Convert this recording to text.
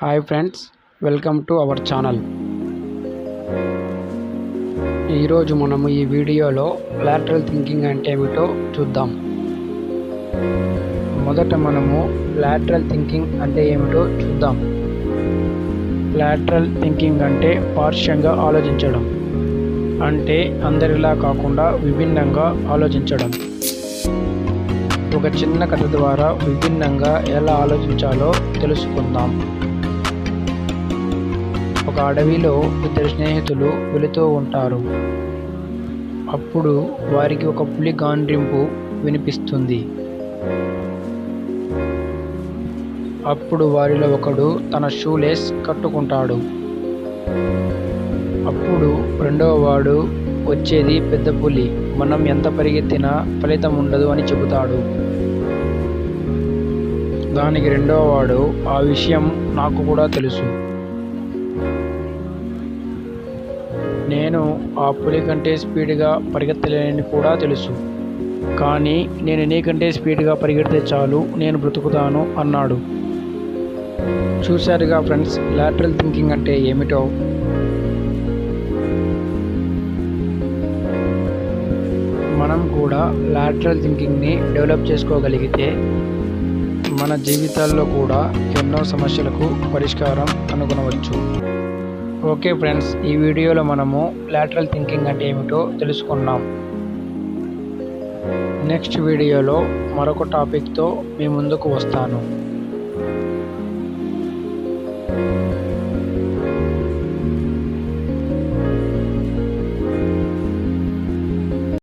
Hi friends, welcome to our channel. ఈరోజు మనము ఈ వీడియోలో లాటరల్ థింకింగ్ అంటే ఏమిటో చూద్దాం. మొదట మనము లాటరల్ థింకింగ్ అంటే ఏమిటో చూద్దాం. లాటరల్ థింకింగ్ అంటే పార్శ్వంగా ఆలోచించడం, అంటే అందరిలా కాకుండా విభిన్నంగా ఆలోచించడం. ఒక చిన్న కథ ద్వారా విభిన్నంగా ఎలా ఆలోచించాలో తెలుసుకుందాం. ఒక అడవిలో ఇద్దరు స్నేహితులు వెళుతూ ఉంటారు. అప్పుడు వారికి ఒక పులి గాండ్రింపు వినిపిస్తుంది. అప్పుడు వారిలో ఒకడు తన షూలేస్ కట్టుకుంటాడు. అప్పుడు రెండవ వాడు, వచ్చేది పెద్ద పులి, మనం ఎంత పరిగెత్తినా ఫలితం ఉండదు అని చెబుతాడు. దానికి రెండవ వాడు, ఆ విషయం నాకు కూడా తెలుసు. నేను ఆ పులి కంటే స్పీడ్గా పరిగెత్తలేనని కూడా తెలుసు. కానీ నేను నీకంటే స్పీడ్గా పరిగెడితే చాలు, నేను బ్రతుకుతాను అన్నాడు. చూశారుగా ఫ్రెండ్స్, లాటరల్ థింకింగ్ అంటే ఏమిటో. మనం కూడా లాటరల్ థింకింగ్ని డెవలప్ చేసుకోగలిగితే మన జీవితాల్లో కూడా ఎన్నో సమస్యలకు పరిష్కారం కనుగొనవచ్చు. ఓకే ఫ్రెండ్స్, ఈ వీడియోలో మనము లాటరల్ థింకింగ్ అంటే ఏమిటో తెలుసుకున్నాం. నెక్స్ట్ వీడియోలో మరొక టాపిక్తో మీ ముందుకు వస్తాను.